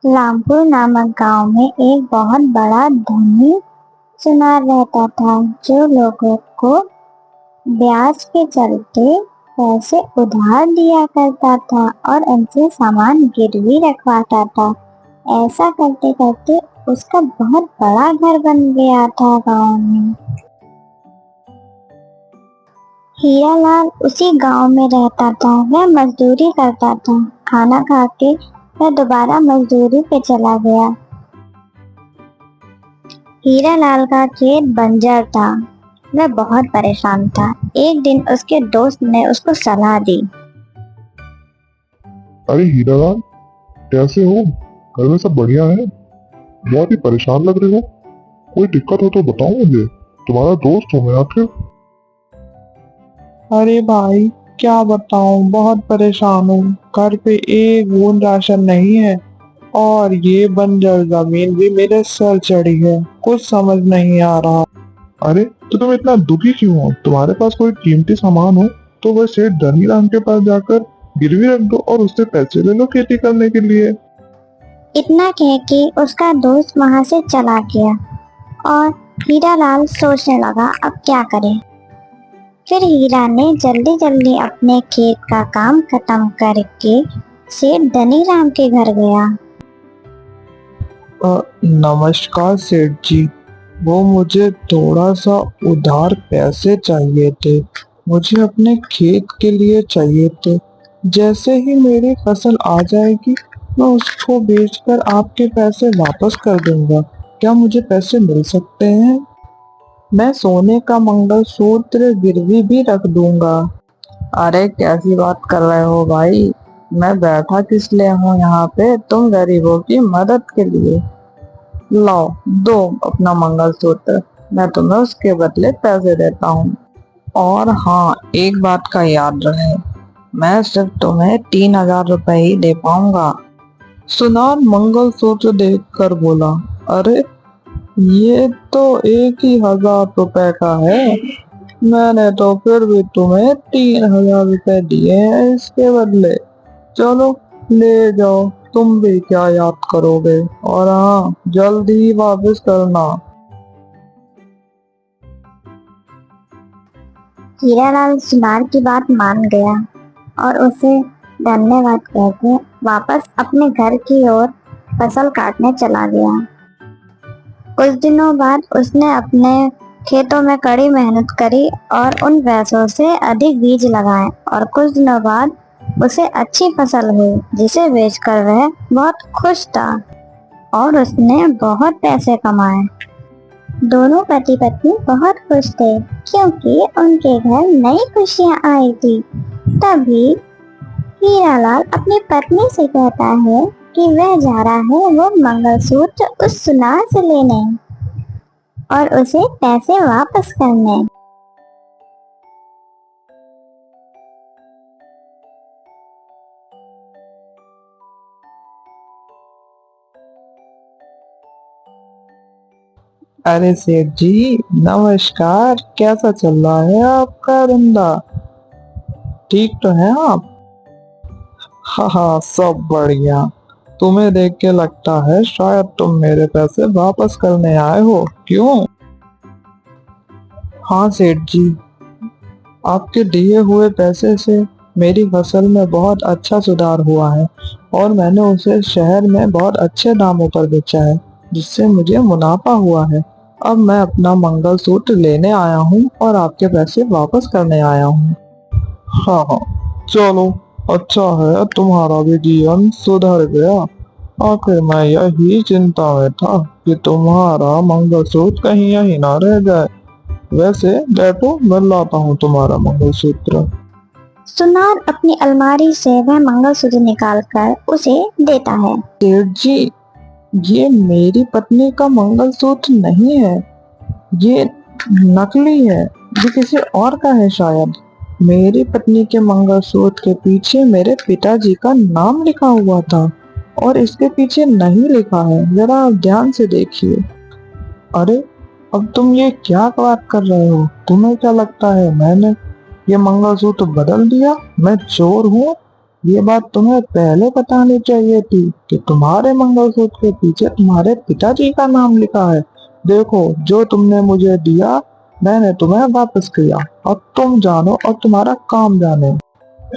रामपुर नामक गांव में एक बहुत बड़ा धनी सुनार रहता था, जो लोगों को ब्याज के चलते पैसे उधार दिया करता था और उनसे सामान गिरवी रखवाता था। ऐसा करते करते उसका बहुत बड़ा घर बन गया था गांव में। हीरालाल उसी गांव में रहता था। वह मजदूरी करता था। खाना खा के वह दोबारा मजदूरी पे चला गया। हीरालाल का खेत बंजर था। वह बहुत परेशान था। एक दिन उसके दोस्त ने उसको सलाह दी। अरे हीरालाल, कैसे हो? घर में सब बढ़िया है? बहुत ही परेशान लग रहे हो। कोई दिक्कत हो तो बताओ मुझे, तुम्हारा दोस्त हूँ मैं आखिर। अरे भाई, क्या बताऊं, बहुत परेशान हूँ। घर पे एक बूंद राशन नहीं है और ये बंजर जमीन भी मेरे सर चढ़ी है। कुछ समझ नहीं आ रहा। अरे तो तुम इतना दुखी क्यों हो? तुम्हारे पास कोई कीमती सामान हो तो वह सेठ धनीराम के पास जाकर गिरवी रख दो और उससे पैसे ले लो खेती करने के लिए। इतना कह के उसका दोस्त वहां से चला गया और हीरालाल सोचने लगा अब क्या करे। फिर हीरा ने जल्दी जल्दी अपने खेत का काम खत्म करके सेठ धनीराम के घर गया। नमस्कार सेठ जी, वो मुझे थोड़ा सा उधार पैसे चाहिए थे। मुझे अपने खेत के लिए चाहिए थे। जैसे ही मेरी फसल आ जाएगी मैं उसको बेचकर आपके पैसे वापस कर दूंगा। क्या मुझे पैसे मिल सकते हैं? मैं सोने का मंगलसूत्र गिरवी भी रख दूंगा। अरे कैसी बात कर रहे हो भाई? मैं बैठा किस लिए हूँ यहाँ पे? तुम गरीबों की मदद के लिए। लाओ, दो अपना मंगलसूत्र, मैं तुम्हें उसके बदले पैसे देता हूँ। और हाँ, एक बात का याद रहे, मैं सिर्फ तुम्हें 3,000 रुपए ही दे पाऊंगा। सुनार मंगलसूत्र देखकर बोला, अरे ये तो 1,000 रुपए का है। मैंने तो फिर भी तुम्हें 3,000 रुपए दिए हैं इसके बदले। चलो ले जाओ, तुम भी क्या याद करोगे। और हाँ, जल्दी ही वापस करना। हीरालाल सुनार की बात मान गया और उसे धन्यवाद कहकर वापस अपने घर की ओर फसल काटने चला गया। कुछ दिनों बाद उसने अपने खेतों में कड़ी मेहनत करी और उन पैसों से अधिक बीज लगाए और कुछ दिनों बाद उसे अच्छी फसल हुई, जिसे बेचकर वह बहुत खुश था और उसने बहुत पैसे कमाए। दोनों पति पत्नी बहुत खुश थे क्योंकि उनके घर नई खुशियां आई थी। तभी हीरालाल अपनी पत्नी से कहता है कि वह जा रहा है वो मंगलसूत्र उस सुनार से लेने और उसे पैसे वापस करने। अरे सेठ जी, नमस्कार। कैसा चल रहा है आपका धंधा? ठीक तो है आप? हाँ हाँ, सब बढ़िया। तुम्हें देख के लगता है शायद तुम मेरे पैसे वापस करने आए हो, क्यों? हाँ सेठ जी, आपके दिए हुए पैसे से मेरी फसल में बहुत अच्छा सुधार हुआ है और मैंने उसे शहर में बहुत अच्छे दामों पर बेचा है, जिससे मुझे मुनाफा हुआ है। अब मैं अपना मंगलसूत्र लेने आया हूँ और आपके पैसे वापस करने आया हूँ। हाँ हाँ, चलो, अच्छा है तुम्हारा भी जीवन सुधर गया। आखिर मैं यही चिंता में था कि तुम्हारा मंगलसूत्र कहीं यहीं ना रह जाए। वैसे बैठो, मैं लाता हूँ तुम्हारा मंगलसूत्र। सुनार अपनी अलमारी से वह मंगलसूत्र निकालकर उसे देता है। सेठ जी, ये मेरी पत्नी का मंगलसूत्र नहीं है, ये नकली है। ये किसी और का है शायद। मेरी पत्नी के मंगलसूत्र के पीछे मेरे पिताजी का नाम लिखा हुआ था और इसके पीछे नहीं लिखा है। जरा आप ध्यान से देखिए। अरे, अब तुम ये क्या बात कर रहे हो? तुम्हें क्या लगता है मैंने ये मंगलसूत्र बदल दिया? मैं चोर हूँ? ये बात तुम्हें पहले बतानी चाहिए थी कि तुम्हारे मंगलसूत्र के पीछे तुम्हारे पिताजी का नाम लिखा है। देखो, जो तुमने मुझे दिया मैंने तुम्हें वापस किया। अब तुम जानो और तुम्हारा काम जाने।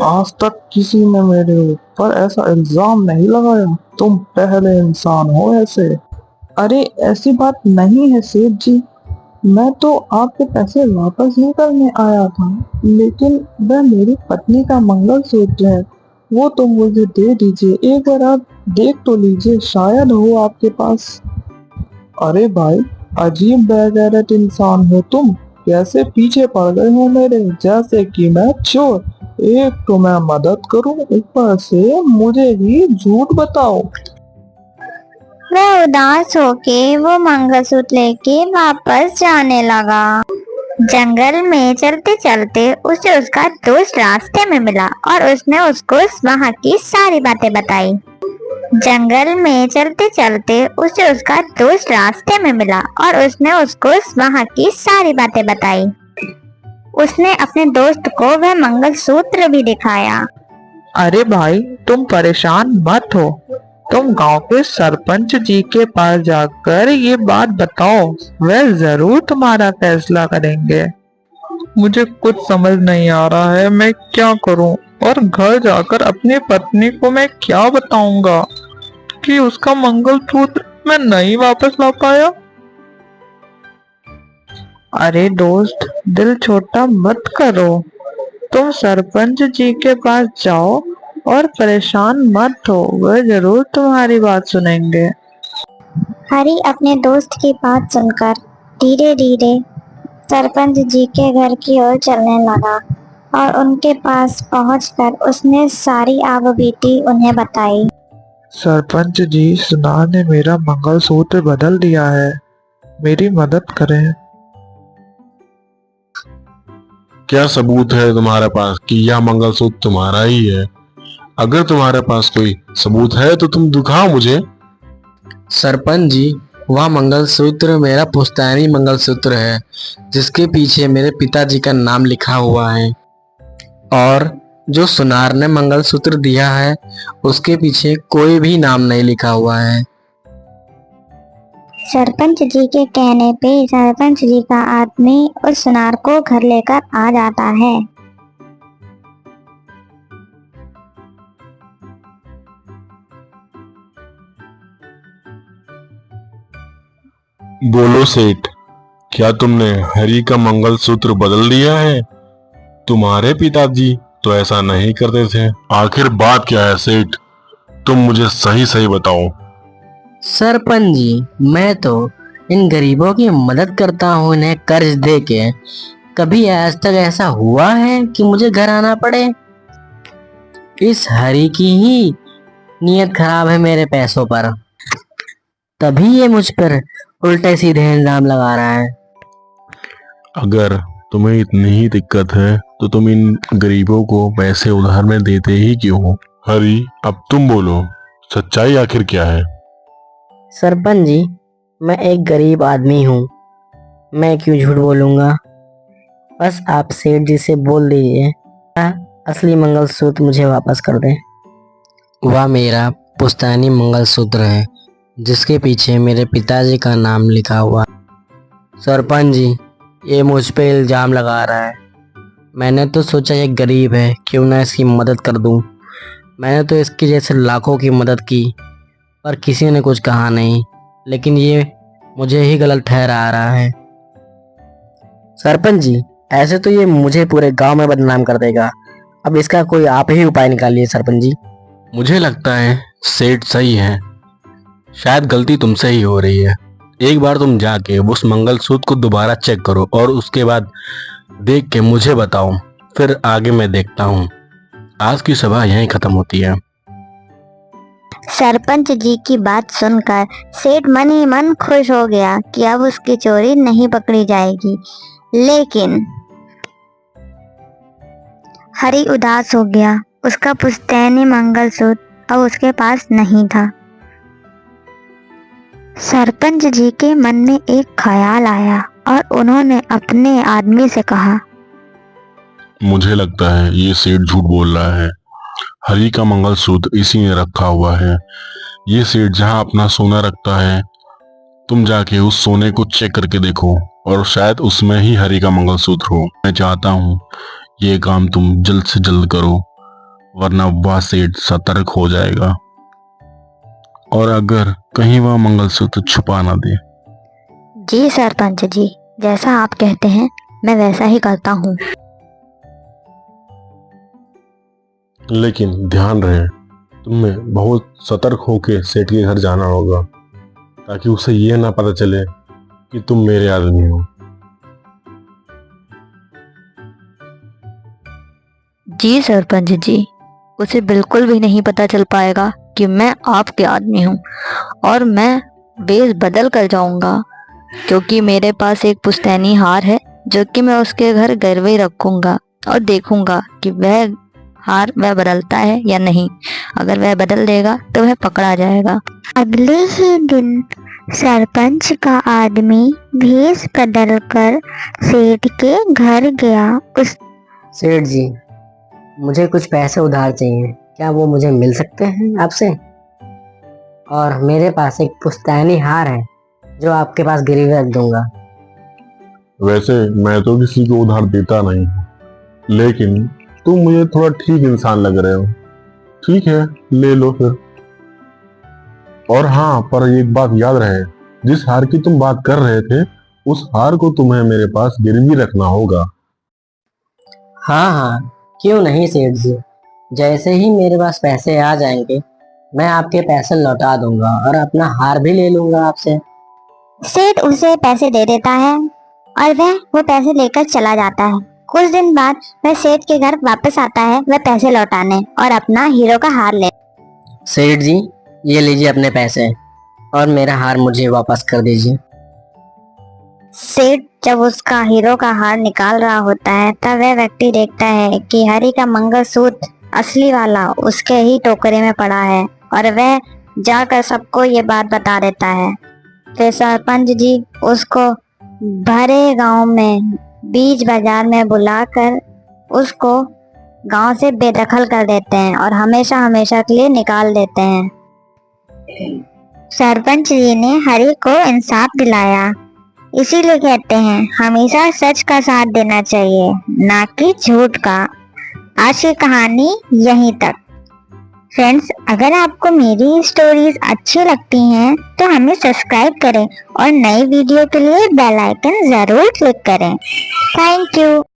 आज तक किसी ने मेरे ऊपर ऐसा इल्जाम नहीं लगाया। तुम पहले इंसान हो ऐसे। अरे ऐसी बात नहीं है सेठ जी, मैं तो आपके पैसे वापस ही करने आया था, लेकिन वह मेरी पत्नी का मंगलसूत्र है, वो तो मुझे दे दीजिए। एक बार आप देख तो लीजिए, शायद हो आपके पास। अरे भाई, अजीब बेगैरत इंसान हो तुम। कैसे पीछे पड़ गए हो मेरे, जैसे कि मैं चोर। एक तो मैं मदद करूं, ऊपर से मुझे ही झूठ बताओ। वह उदास होके वो मंगलसूत्र लेके वापस जाने लगा। जंगल में चलते चलते उसे उसका दोस्त रास्ते में मिला और उसने उसको वहाँ की सारी बातें बताई। जंगल में चलते चलते उसे उसका दोस्त रास्ते में मिला और उसने उसको वहाँ की सारी बातें बताई। उसने अपने दोस्त को वह मंगलसूत्र भी दिखाया। अरे भाई, तुम परेशान मत हो। तुम गांव के सरपंच जी के पास जाकर ये बात बताओ, वे जरूर तुम्हारा फैसला करेंगे। मुझे कुछ समझ नहीं आ रहा है, मैं क्या करूं? और घर जाकर अपनी पत्नी को मैं क्या बताऊंगा कि उसका मंगलसूत्र मैं नहीं वापस ला पाया? अरे दोस्त, दिल छोटा मत करो। तुम सरपंच जी के पास जाओ और परेशान मत हो, वह जरूर तुम्हारी बात सुनेंगे। हरी अपने दोस्त की बात सुनकर धीरे धीरे सरपंच जी के घर की ओर चलने लगा और उनके पास पहुंचकर उसने सारी आबीती उन्हें बताई। सरपंच जी, सुनार ने मेरा मंगलसूत्र बदल दिया है, मेरी मदद करें। क्या सबूत है तुम्हारे पास कि यह मंगलसूत्र तुम्हारा ही है? अगर तुम्हारे पास कोई सबूत है तो तुम दिखाओ मुझे। सरपंच जी, वह मंगलसूत्र मेरा पुश्तैनी मंगलसूत्र है, जिसके पीछे मेरे पिताजी का नाम लिखा हुआ है। और जो सुनार ने मंगलसूत्र दिया है, उसके पीछे कोई भी नाम नहीं लिखा हुआ है। सरपंच जी के कहने पे सरपंच जी का आदमी उस सुनार को घर लेकर आ जाता है। बोलो सेठ, क्या तुमने हरी का मंगलसूत्र बदल दिया है? तुम्हारे पिताजी तो ऐसा नहीं करते थे। आखिर बात क्या है सेठ? तुम मुझे सही सही बताओ। सरपंच जी, मैं तो इन गरीबों की मदद करता हूँ, इन्हें कर्ज दे के। कभी आज तक ऐसा हुआ है कि मुझे घर आना पड़े? इस हरी की ही नीयत खराब है मेरे पैसों पर, तभी ये मुझ पर उल्टे सीधे इल्जाम लगा रहा है। अगर तुम्हें इतनी ही दिक्कत है तो तुम इन गरीबों को पैसे उधार में देते ही क्यों हो? हरी, अब तुम बोलो, सच्चाई आखिर क्या है? सरपंच जी, मैं एक गरीब आदमी हूँ, मैं क्यों झूठ बोलूंगा। बस आप सेठ जी से बोल दीजिए, असली मंगलसूत्र मुझे वापस कर दें। वह मेरा पुश्तैनी मंगलसूत्र है, जिसके पीछे मेरे पिताजी का नाम लिखा हुआ। सरपंच जी, ये मुझ पे इल्जाम लगा रहा है। मैंने तो सोचा ये गरीब है, क्यों ना इसकी मदद कर दूं। मैंने तो इसके जैसे लाखों की मदद की, पर किसी ने कुछ कहा नहीं, लेकिन ये मुझे ही गलत ठहरा रहा है। सरपंच जी, ऐसे तो ये मुझे पूरे गांव में बदनाम कर देगा। अब इसका कोई आप ही उपाय निकालिए सरपंच जी। मुझे लगता है सेठ सही है, शायद गलती तुमसे ही हो रही है। एक बार तुम जाके उस मंगलसूत्र को दोबारा चेक करो और उसके बाद देख के मुझे बताओ, फिर आगे मैं देखता हूँ। आज की सभा यहीं खत्म होती है। सरपंच जी की बात सुनकर सेठ मन ही मन खुश हो गया कि अब उसकी चोरी नहीं पकड़ी जाएगी। लेकिन हरी उदास हो गया, उसका पुश्तैनी मंगलसूत्र अब उसके पास नहीं था। सरपंच जी के मन में एक ख्याल आया और उन्होंने अपने आदमी से कहा, मुझे लगता है ये सेठ झूठ बोल रहा है। हरी का मंगलसूत्र इसी में रखा हुआ है। ये सेठ जहाँ अपना सोना रखता है, तुम जाके उस सोने को चेक करके देखो और शायद उसमें ही हरी का मंगलसूत्र हो। मैं चाहता हूँ ये काम तुम जल्द से जल्द करो, वरना वह सेठ सतर्क हो जाएगा और अगर कहीं वह मंगलसूत्र छुपा ना दे। जी सरपंच जी, जैसा आप कहते हैं मैं वैसा ही करता हूँ। लेकिन ध्यान रहे, तुम्हें बहुत सतर्क होके सेठ के घर जाना होगा, ताकि उसे यह ना पता चले कि तुम मेरे आदमी हो। जी सरपंच जी, उसे बिल्कुल भी नहीं पता चल पाएगा कि मैं आपके आदमी हूँ, और मैं वेश बदल कर जाऊंगा, क्योंकि मेरे पास एक पुश्तैनी हार है जो कि मैं उसके घर गिरवे रखूंगा और देखूंगा कि वह हार वह बदलता है या नहीं। अगर वह बदल देगा तो वह पकड़ा जाएगा। अगले ही दिन सरपंच का आदमी भेष बदलकर सेठ के घर गया। उस सेठ जी, मुझे कुछ पैसे उधार चाहिए, क्या वो मुझे मिल सकते हैं आपसे? और मेरे पास एक पुश्तैनी हार है जो आपके पास गिरवी रख दूंगा। वैसे मैं तो किसी को उधार देता नहीं हूँ, लेकिन तुम मुझे थोड़ा ठीक इंसान लग रहे हो। ठीक है, ले लो फिर। और हाँ, पर एक बात याद रहे, जिस हार की तुम बात कर रहे थे, उस हार को तुम्हें मेरे पास गिरवी रखना होगा। हाँ हाँ, क्यों नहीं सेठ जी, जैसे ही मेरे पास पैसे आ जाएंगे मैं आपके पैसे लौटा दूंगा और अपना हार भी ले लूंगा आपसे। सेठ उसे पैसे दे देता है और वह वो पैसे लेकर चला जाता है। कुछ दिन बाद वह सेठ के घर वापस आता है, वह पैसे लौटाने और अपना हीरो का हार ले। सेठ जी, ये लीजिए अपने पैसे और मेरा हार मुझे वापस कर दीजिए। सेठ जब उसका हीरो का हार निकाल रहा होता है, तब वह व्यक्ति देखता है कि हरी का मंगलसूत्र असली वाला उसके ही टोकरे में पड़ा है, और वह जाकर सबको ये बात बता देता है। फिर सरपंच जी उसको भरे गांव में बीच बाजार में बुलाकर उसको गांव से बेदखल कर देते हैं और हमेशा हमेशा के लिए निकाल देते हैं। सरपंच जी ने हरी को इंसाफ दिलाया, इसीलिए कहते हैं हमेशा सच का साथ देना चाहिए, ना कि झूठ का। आज की कहानी यहीं तक। फ्रेंड्स, अगर आपको मेरी स्टोरीज अच्छी लगती हैं तो हमें सब्सक्राइब करें और नई वीडियो के लिए बेल आइकन जरूर क्लिक करें। Thank you.